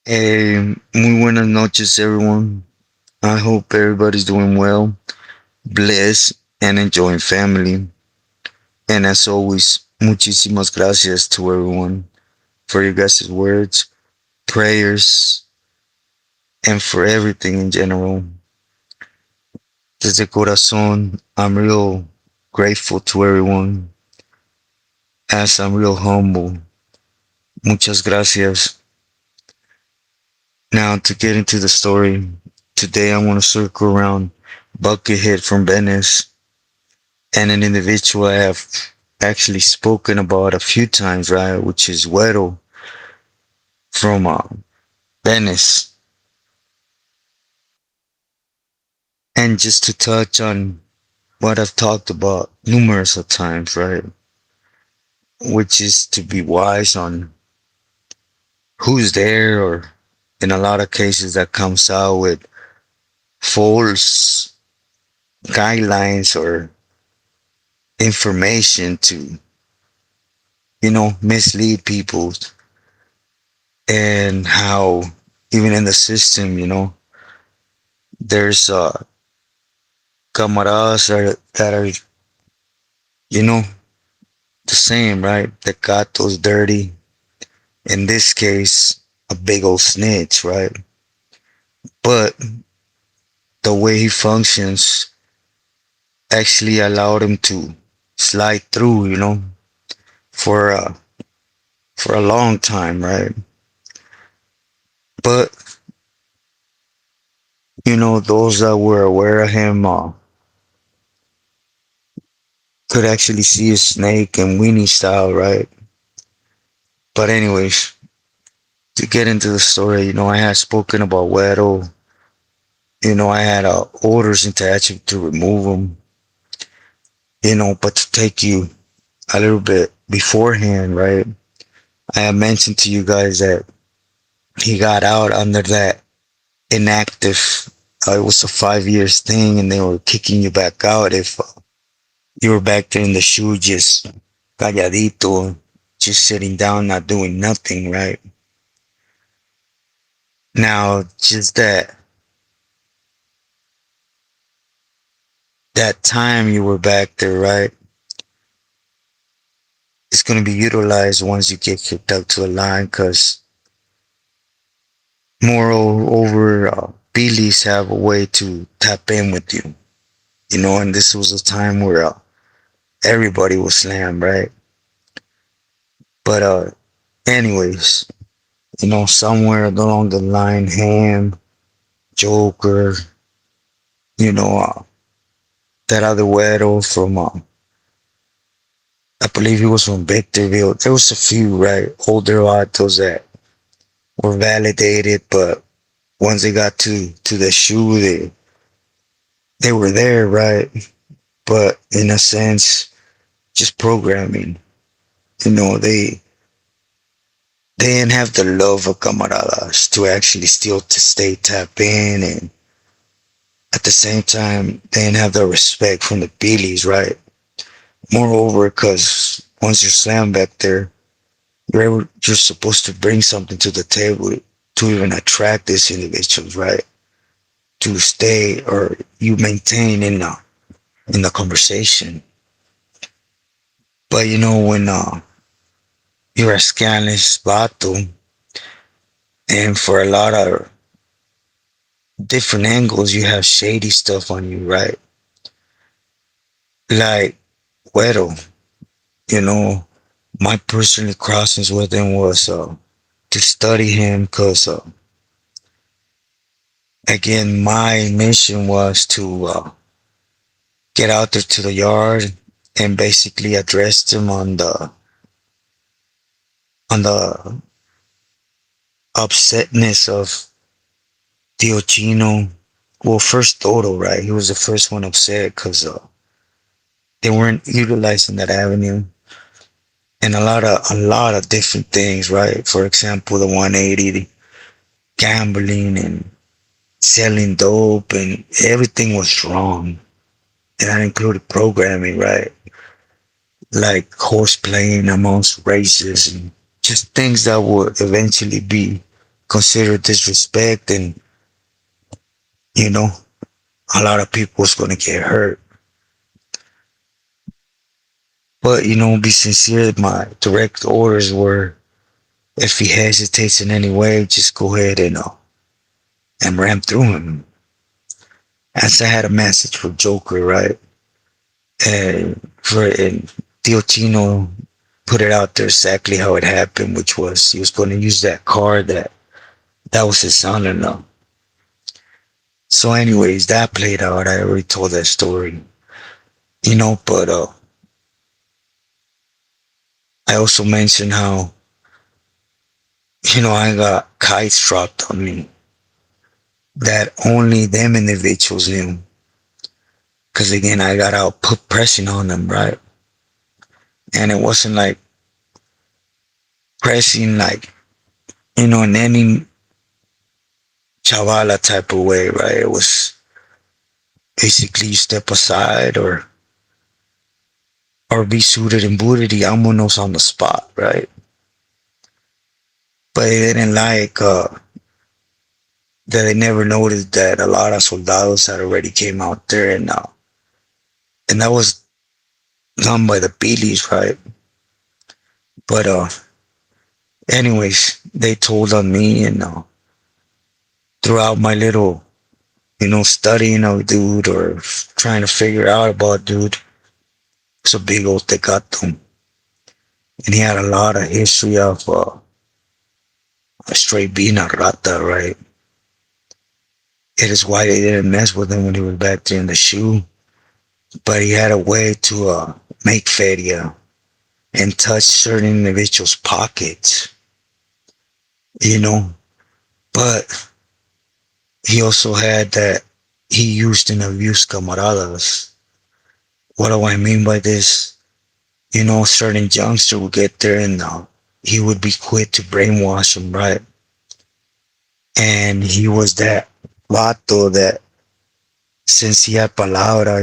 Muy buenas noches, everyone. I hope everybody's doing well, blessed, and enjoying family. And as always, muchísimas gracias to everyone for your guys' words, prayers, and for everything in general. Desde corazón, I'm real grateful to everyone, as I'm real humble. Muchas gracias. Now, to get into the story, today I want to circle around Buckethead from Venice and an individual I have actually spoken about a few times, right? Which is Wedto from Venice. And just to touch on what I've talked about numerous of times, right? Which is to be wise on who's there, or in a lot of cases that comes out with false guidelines or information to, mislead people, and how even in the system, there's camaradas that are, you know, the same, right? That got those dirty. In this case, a big old snitch, right? But the way he functions actually allowed him to slide through, for for a long time, right? But those that were aware of him could actually see a snake and weenie style, right? But anyways, to get into the story, I had spoken about Wedto. I had orders into action to remove him. But to take you a little bit beforehand, right? I had mentioned to you guys that he got out under that inactive. It was a 5 years thing, and they were kicking you back out if you were back there in the shoe, just calladito, just sitting down, not doing nothing, right? Now, just that time you were back there, right? It's going to be utilized once you get kicked out to a line, because moreover, Baileys have a way to tap in with you, and this was a time where everybody was slammed, right? But anyways, somewhere along the line, Ham, Joker, you know, uh, that other Wedto from, I believe he was from Victorville. There was a few, right, older autos that were validated, but once they got to the shoe, they were there, right? But in a sense, just programming. They didn't have the love of camaradas to actually still to stay tap in, and at the same time, they didn't have the respect from the Baileys, right? Moreover, because once you're slammed back there, you're supposed to bring something to the table to even attract these individuals, right? To stay, or you maintain in the conversation. But when you're a scandalous vato, and for a lot of different angles, you have shady stuff on you, right? Like Wedto, you know, my personal crossings with him was to study him, because again, my mission was to get out there to the yard and basically address him on the upsetness of Diochino. Well, first Toto, right? He was the first one upset because they weren't utilizing that avenue, and a lot of different things, right? For example, the 180, the gambling and selling dope, and everything was wrong. And that included programming, right? Like horse playing amongst races, and just things that would eventually be considered disrespect, and you know, a lot of people was gonna get hurt. But be sincere. My direct orders were, if he hesitates in any way, just go ahead and ram through him. As I had a message for Joker, right? And Tio Chino put it out there exactly how it happened, which was he was going to use that car that was his son-in-law. So, anyways, that played out. I already told that story, But I also mentioned how I got kites dropped on me that only them individuals knew. Because again, I got out put pressing on them, right? And it wasn't like pressing like in any chavala type of way, right? It was basically you step aside or be suited and booted, vámonos on the spot, right? But they didn't like that they never noticed that a lot of soldados had already came out there, and that was done by the Pilis, right? But anyways, they told on me, and throughout my little studying of dude or trying to figure out about dude, it's a big old tecato, and he had a lot of history of straight being a rata, right? It is why they didn't mess with him when he was back there in the shoe. But he had a way to make feria and touch certain individuals' pockets, you know. But he also had that he used and abused camaradas. What do I mean by this? Certain youngster would get there and he would be quick to brainwash him, right? And he was that vato that since he had palabra,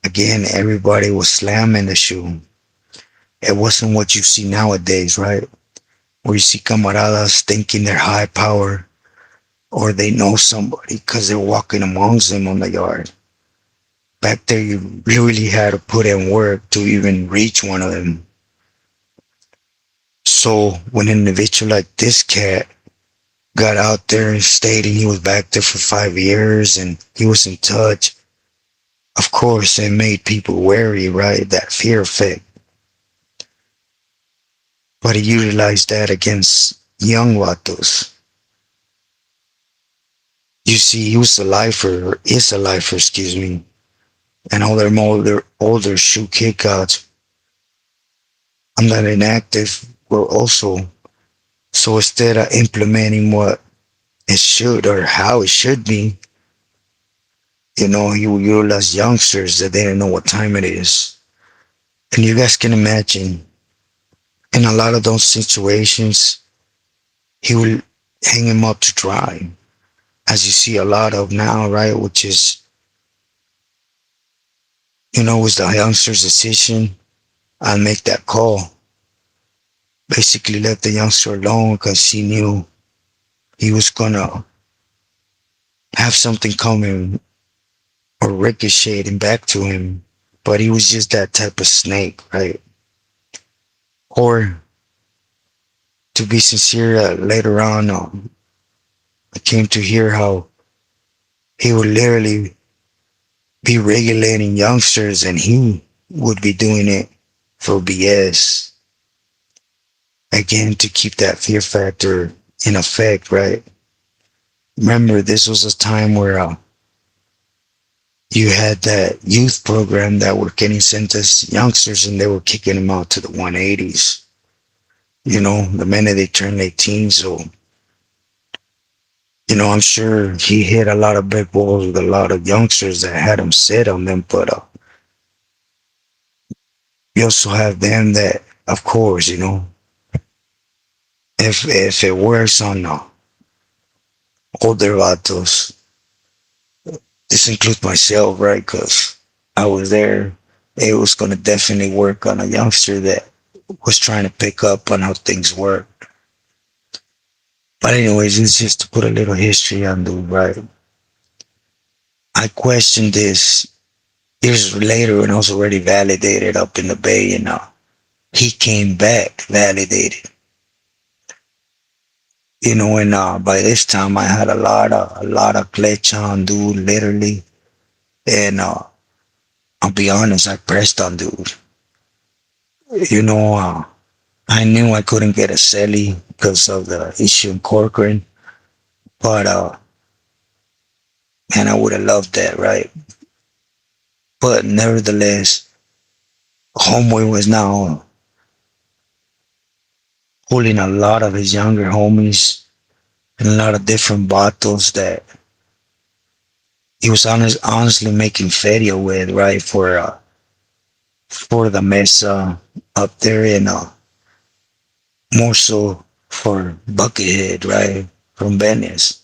again, everybody was slamming the shoe. It wasn't what you see nowadays, right? Where you see camaradas thinking they're high power or they know somebody because they're walking amongst them on the yard. Back there, you really had to put in work to even reach one of them. So when an individual like this cat got out there and stating he was back there for 5 years and he was in touch, of course, it made people wary, right? That fear effect. But he utilized that against young vatos. You see, he was a lifer, or is a lifer, excuse me, and all their older shoe kickouts. I'm not inactive. Were also so instead of implementing what it should or how it should be, he would utilize youngsters that they didn't know what time it is. And you guys can imagine, in a lot of those situations, he would hang him up to dry, as you see a lot of now, right? Which is, was the youngster's decision. I'll make that call. Basically left the youngster alone because he knew he was gonna have something coming or ricocheting back to him. But he was just that type of snake, right? Or to be sincere, later on, I came to hear how he would literally be regulating youngsters and he would be doing it for BS. Again, to keep that fear factor in effect, right? Remember, this was a time where you had that youth program that were getting sent as youngsters and they were kicking them out to the 180s. The minute they turned 18. So, I'm sure he hit a lot of big balls with a lot of youngsters that had him sit on them. But you also have them that, of course, if it works on older vatos, this includes myself, right? Because I was there. It was going to definitely work on a youngster that was trying to pick up on how things work. But anyways, it's just to put a little history on dude, right? I questioned this years later when I was already validated up in the Bay, and he came back validated. And by this time I had a lot of glitch on dude, literally. And I'll be honest, I pressed on dude. You know, I knew I couldn't get a celly because of the issue in Corcoran, but man, I would have loved that, right? But nevertheless, Homeboy was now pulling a lot of his younger homies and a lot of different bottles that he was honestly making feria with, right? For the mesa up there, and more so for Buckethead, right? From Venice.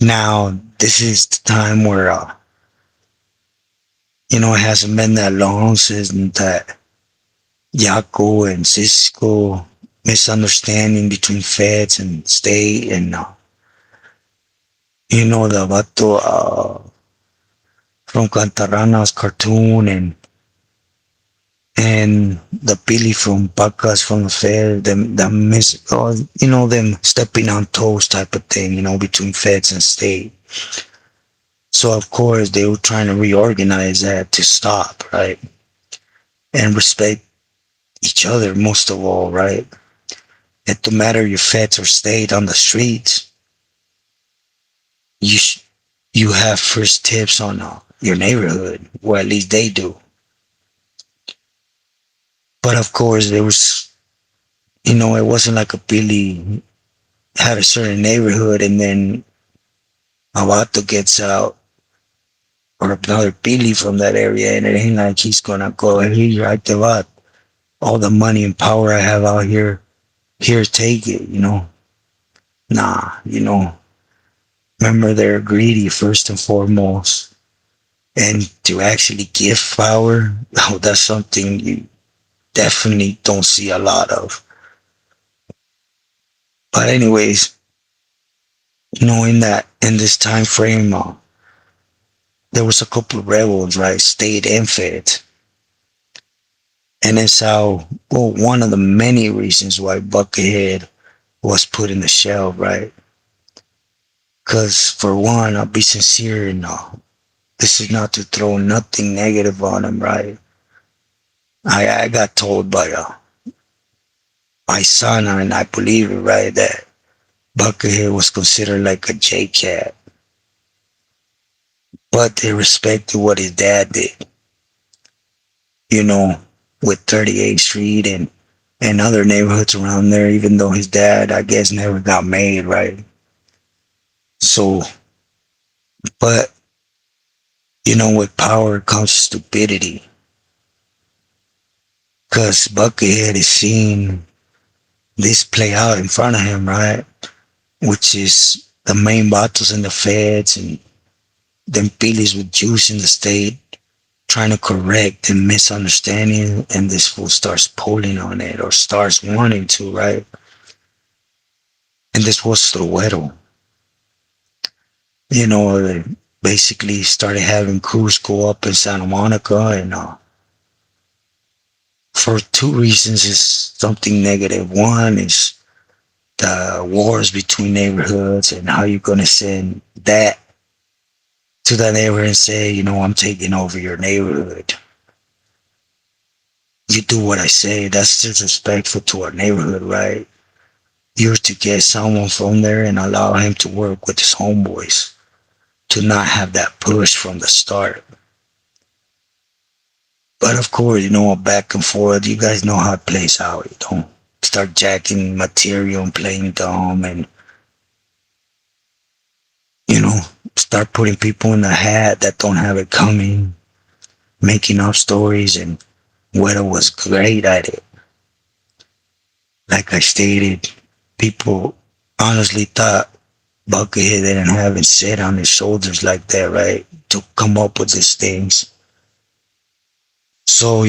Now, this is the time where, it hasn't been that long since that Yaco and Cisco misunderstanding between feds and state, and, the vato from Cantarana's cartoon, and the Billy from Pacas from the fair, them stepping on toes type of thing, between feds and state. So of course they were trying to reorganize that to stop, right? And respect each other most of all, right? It don't matter your feds or state on the streets, you sh- you have first tips on your neighborhood, or at least they do. But of course there was, it wasn't like a Billy had a certain neighborhood and then Avato gets out, or another Billy from that area, and it ain't like he's gonna go, hey, right te va, all the money and power I have out here, take it. Nah, remember they're greedy first and foremost. And to actually give power, oh, that's something you definitely don't see a lot of. But anyways, in this time frame, there was a couple of rebels, right, state and fed. And it's how, well, one of the many reasons why Buckethead was put in the shell, right? Because for one, I'll be sincere, and this is not to throw nothing negative on him, right? I got told by my son, and I believe it, right, that Buckethead was considered like a J cat, but they respected what his dad did, you know, with 38th Street and other neighborhoods around there, even though his dad, I guess, never got made, right? So, but, with power comes stupidity. Because Buckethead is seeing this play out in front of him, right? Which is the main battles in the feds and them pillies with juice in the state trying to correct the misunderstanding, and this fool starts pulling on it or starts wanting to, right? And this was through Wedto. They basically started having crews go up in Santa Monica, and for two reasons is something negative. One is the wars between neighborhoods and how you're gonna send that to the neighborhood and say, I'm taking over your neighborhood. You do what I say. That's disrespectful to our neighborhood, right? You're to get someone from there and allow him to work with his homeboys to not have that push from the start. But of course, back and forth, you guys know how it plays out. You don't start jacking material and playing dumb, and, you know, start putting people in the hat that don't have it coming, making up stories, and Wedto was great at it. Like I stated, people honestly thought Buckethead didn't have it set on his shoulders like that, right? To come up with these things. So,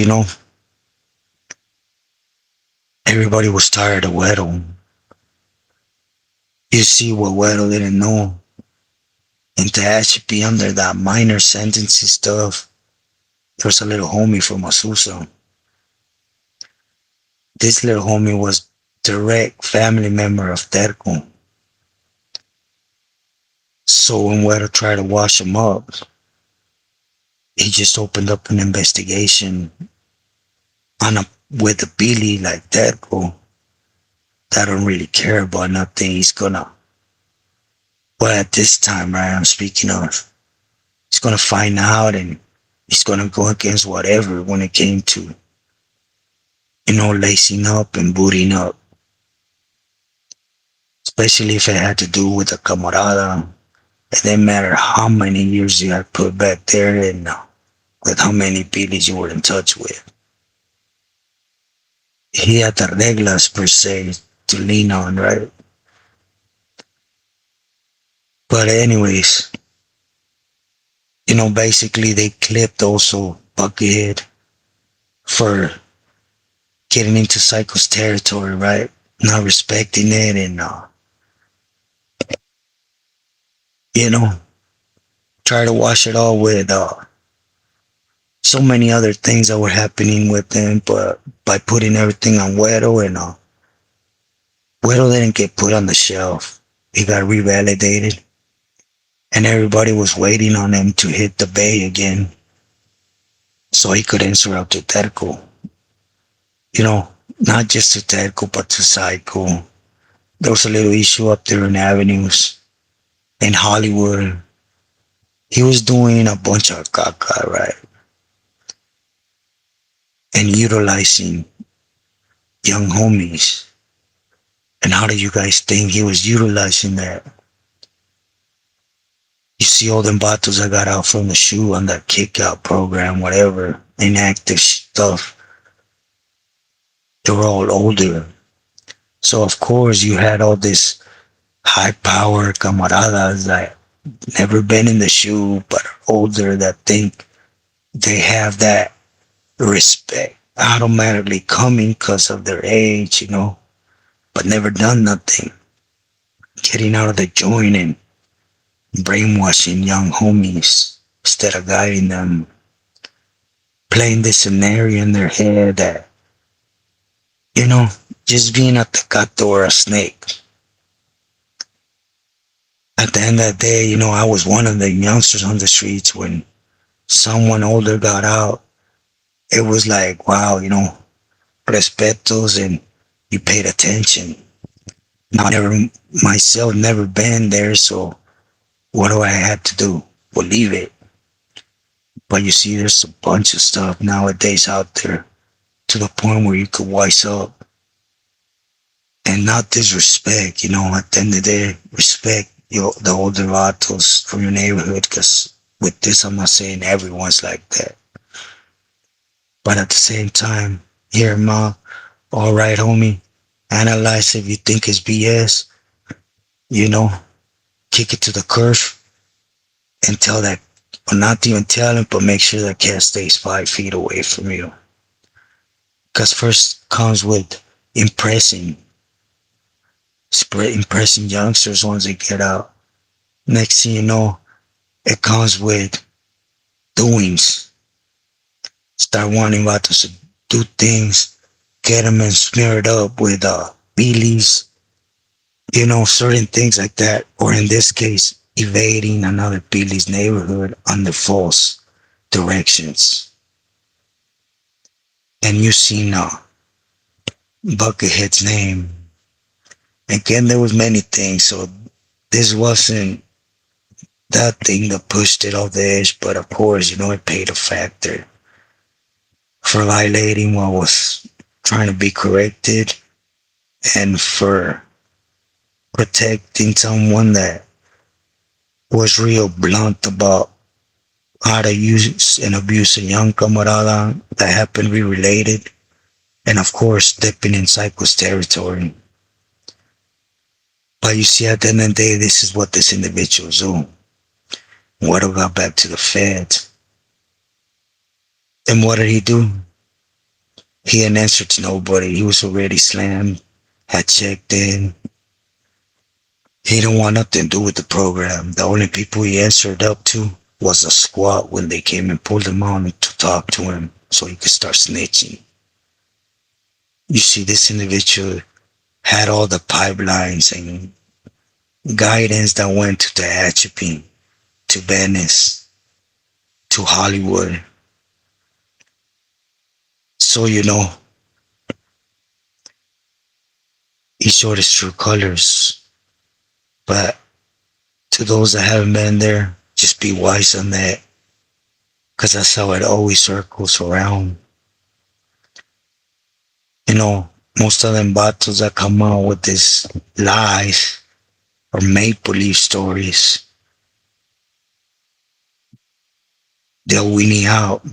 everybody was tired of Wedto. You see what Wedto didn't know, and to actually be under that minor sentences stuff, there was a little homie from Misusing. This little homie was direct family member of Terco. So when Wedto tried to wash him up, he just opened up an investigation on a with a Billy like Terco that don't really care about nothing. He's gonna, well, at this time, right, I'm speaking of, he's gonna find out and he's gonna go against whatever when it came to, lacing up and booting up, especially if it had to do with a camarada. It didn't matter how many years you had put back there and with how many Billies you were in touch with. He had the reglas per se to lean on, right? But anyways, basically they clipped also Buckethead for getting into Psycho's territory, right? Not respecting it and, you know, try to wash it all with so many other things that were happening with him, but by putting everything on Wedto and Wedto didn't get put on the shelf. He got revalidated and everybody was waiting on him to hit the bay again so he could answer up to Terco. Not just to Terco, but to Psycho. There was a little issue up there in Avenues, in Hollywood. He was doing a bunch of caca, right? And utilizing young homies. And how do you guys think he was utilizing that? You see all them battles I got out from the shoe on that kick out program, whatever, inactive stuff. They were all older. So of course you had all this high power camaradas that never been in the shoe but are older that think they have that respect automatically coming because of their age, but never done nothing. Getting out of the joint and brainwashing young homies instead of guiding them, playing this scenario in their head that, just being a tecato or a snake. At the end of the day, I was one of the youngsters on the streets when someone older got out. It was like, wow, respetos and you paid attention. Now, myself never been there, so what do I have to do? Well, leave it. But you see, there's a bunch of stuff nowadays out there to the point where you could wise up and not disrespect, at the end of the day, respect the older vatos from your neighborhood, because with this, I'm not saying everyone's like that. But at the same time, here, ma, all right, homie, analyze if you think it's BS, kick it to the curb and tell that, or not even tell him, but make sure that cat stays 5 feet away from you. Because first comes with impressing youngsters once they get out. Next thing you know, it comes with doings. Start wanting about to do things, get them and smear it up with Billies, certain things like that. Or in this case, evading another Billy's neighborhood under false directions. And you seen Buckethead's name. Again, there was many things, so this wasn't that thing that pushed it off the edge, but of course, it played a factor for violating what was trying to be corrected and for protecting someone that was real blunt about how to use and abuse a young camarada that happened to be related, and of course, stepping in Psycho's territory. But you see, at the end of the day, this is what this individual's doing. Wedto got back to the feds. And what did he do? He didn't answer to nobody. He was already slammed, had checked in. He didn't want nothing to do with the program. The only people he answered up to was a squad when they came and pulled him on to talk to him so he could start snitching. You see, this individual had all the pipelines and guidance that went to the Tehachapi, to Venice, to Hollywood. So, he showed his true colors. But to those that haven't been there, just be wise on that. Because that's how it always circles around. Most of them battles that come out with these lies or make-believe stories, they'll weenie out.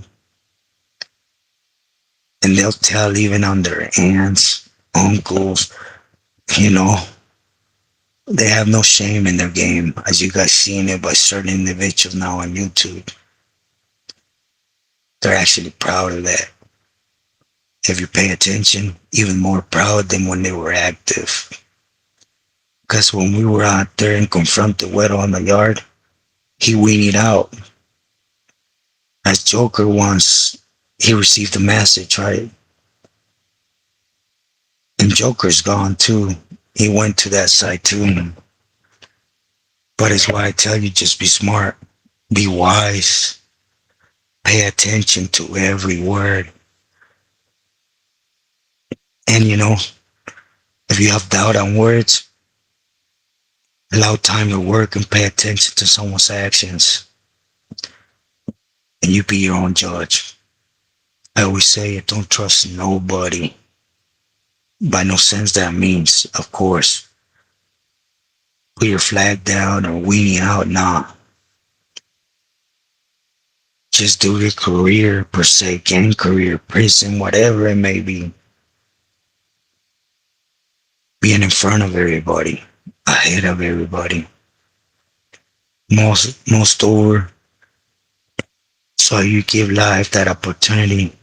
And they'll tell even on their aunts, uncles, you know, they have no shame in their game, as you guys seen it by certain individuals now on YouTube. They're actually proud of that. If you pay attention, even more proud than when they were active. Because when we were out there and confronted Wedto on the yard, he weenied out. As Joker once, he received a message, right? And Joker's gone too. He went to that side too. But it's why I tell you, just be smart, be wise, pay attention to every word. And if you have doubt on words, allow time to work and pay attention to someone's actions. And you be your own judge. I always say it, don't trust nobody. By no sense that means, of course, put your flag down or weenie out, nah. Just do your career, per se, gang career, prison, whatever it may be. Being in front of everybody, ahead of everybody. Most over. So you give life that opportunity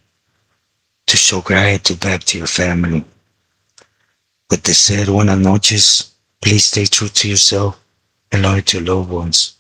to show gratitude back to your family. With this said, buenas noches. Please stay true to yourself and loyal to your loved ones.